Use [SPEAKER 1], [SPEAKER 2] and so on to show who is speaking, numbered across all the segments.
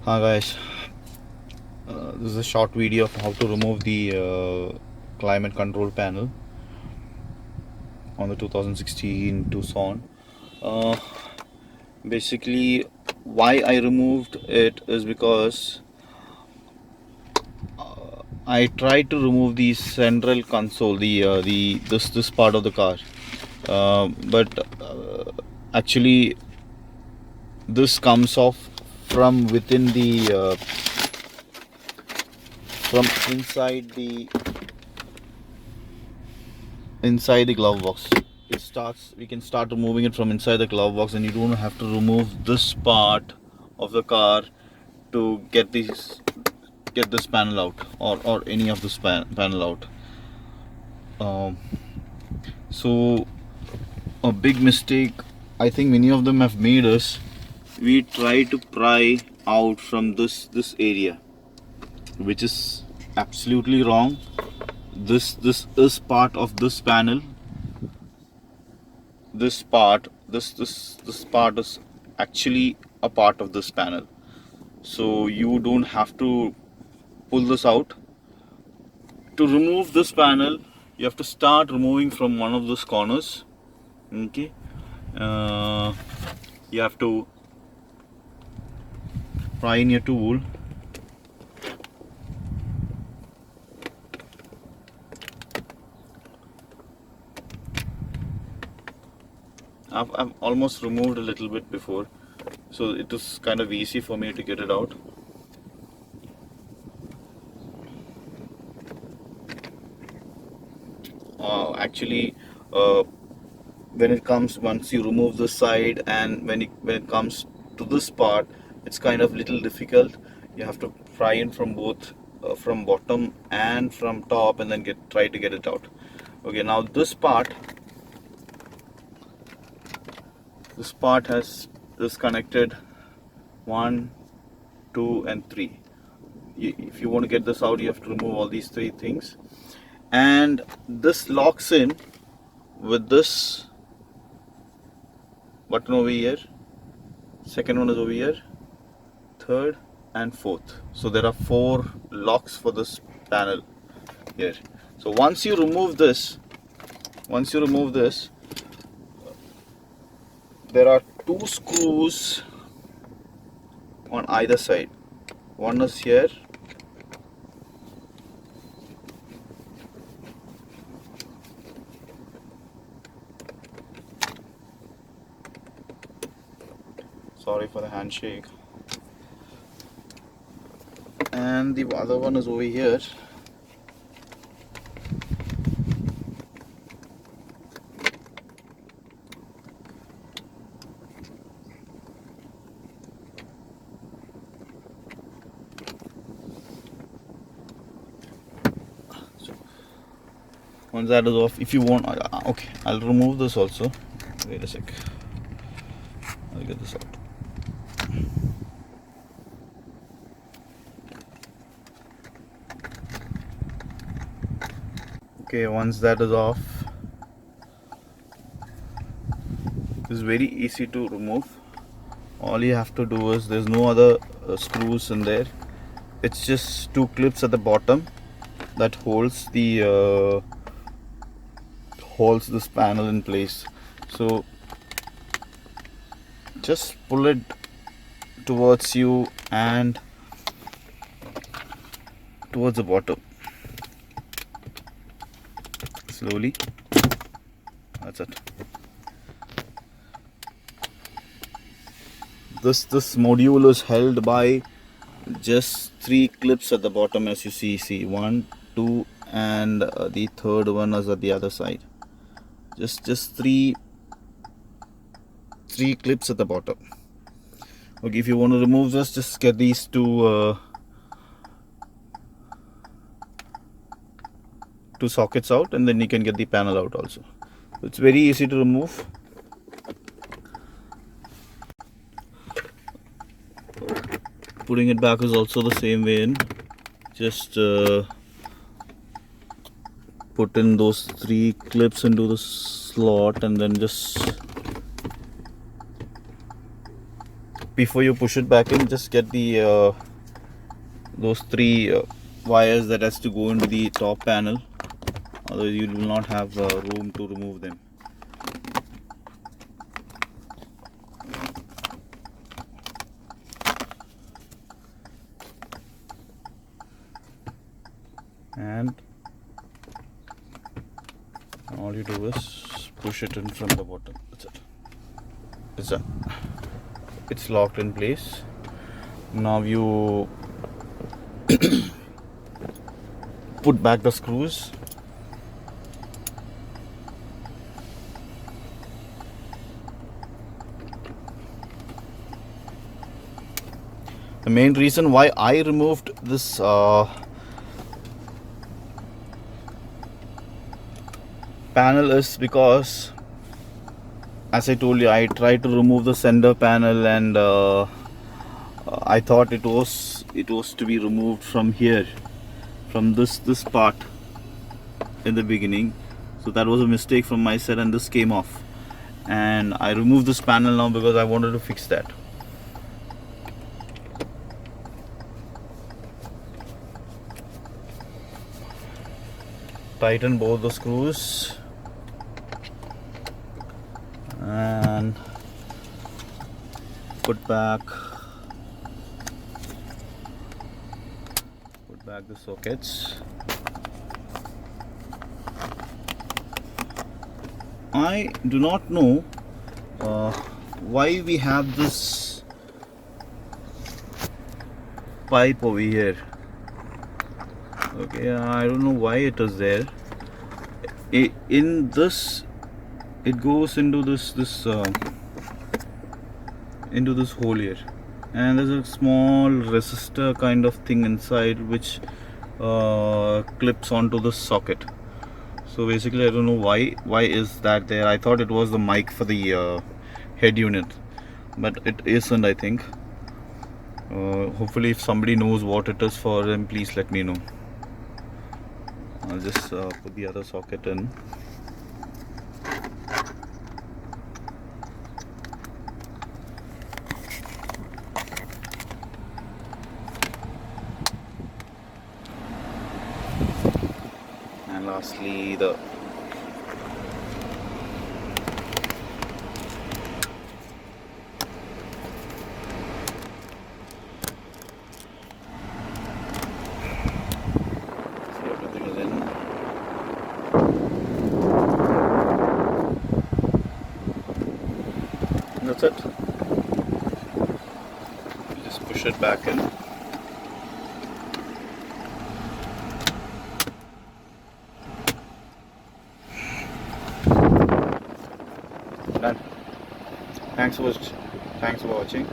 [SPEAKER 1] Hi guys, this is a short video of how to remove the climate control panel on the 2016 Tucson. Uh, Basically, why I removed it is because I tried to remove the central console, the this part of the car, but actually this comes off from within the from inside the glove box. We can start removing it from inside the glove box, and you don't have to remove this part of the car to get this panel out, or any of this panel out. So a big mistake I think many of them have made is we try to pry out from this area, which is absolutely wrong. This is part of this panel. This part is actually a part of this panel, so you don't have to pull this out. To remove this panel, you have to start removing from one of those corners. Okay, you have to pry in your tool. I've almost removed a little bit before, so it was kind of easy for me to get it out. Actually, once you remove this side, and when it comes to this part, it's kind of little difficult. You have to pry in from both, from bottom and from top, and then try to get it out. Okay, now this part has this connected 1, 2 and 3. If you want to get this out, you have to remove all these 3 things, and this locks in with this button over here. Second one is over here, third and fourth. So there are 4 locks for this panel here. So once you remove this, there are 2 screws on either side. One is here, sorry for the handshake, and the other one is over here. Once that is off, if you want, okay, I'll remove this also. Wait a sec, I'll get this out. Okay, once that is off, it's very easy to remove. All you have to do is, there's no other screws in there. It's just 2 clips at the bottom that holds this panel in place. So just pull it towards you and towards the bottom slowly. That's it. This module is held by just 3 clips at the bottom, as you see 1, 2 and the third one is at the other side. Just three clips at the bottom. Okay, if you want to remove this, just get these two sockets out, and then you can get the panel out also. It's very easy to remove. Putting it back is also the same way in. Just put in those 3 clips into the slot, and then just before you push it back in, just get the those three wires that has to go into the top panel, otherwise you will not have room to remove them. And all you do is push it in from the bottom. That's it. It's done. It's locked in place. Now you put back the screws. The main reason why I removed this panel is because, as I told you, I tried to remove the center panel, and I thought it was to be removed from here, from this part in the beginning. So that was a mistake from my side, and this came off, and I removed this panel now because I wanted to fix that. Tighten both the screws and put back the sockets. I do not know why we have this pipe over here. Okay, I don't know why it is there. In this, it goes into this hole here, and there's a small resistor kind of thing inside which clips onto the socket. So basically, I don't know why is that there. I thought it was the mic for the head unit, but it isn't, I think. Hopefully, if somebody knows what it is for, then please let me know. I'll just put the other socket in. And lastly, the that's it. Just push it back in. Done. Thanks for watching.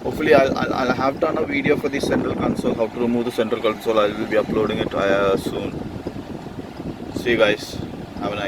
[SPEAKER 1] Hopefully I'll have done a video for the central console, how to remove the central console. I will be uploading it soon. See you guys. Have a nice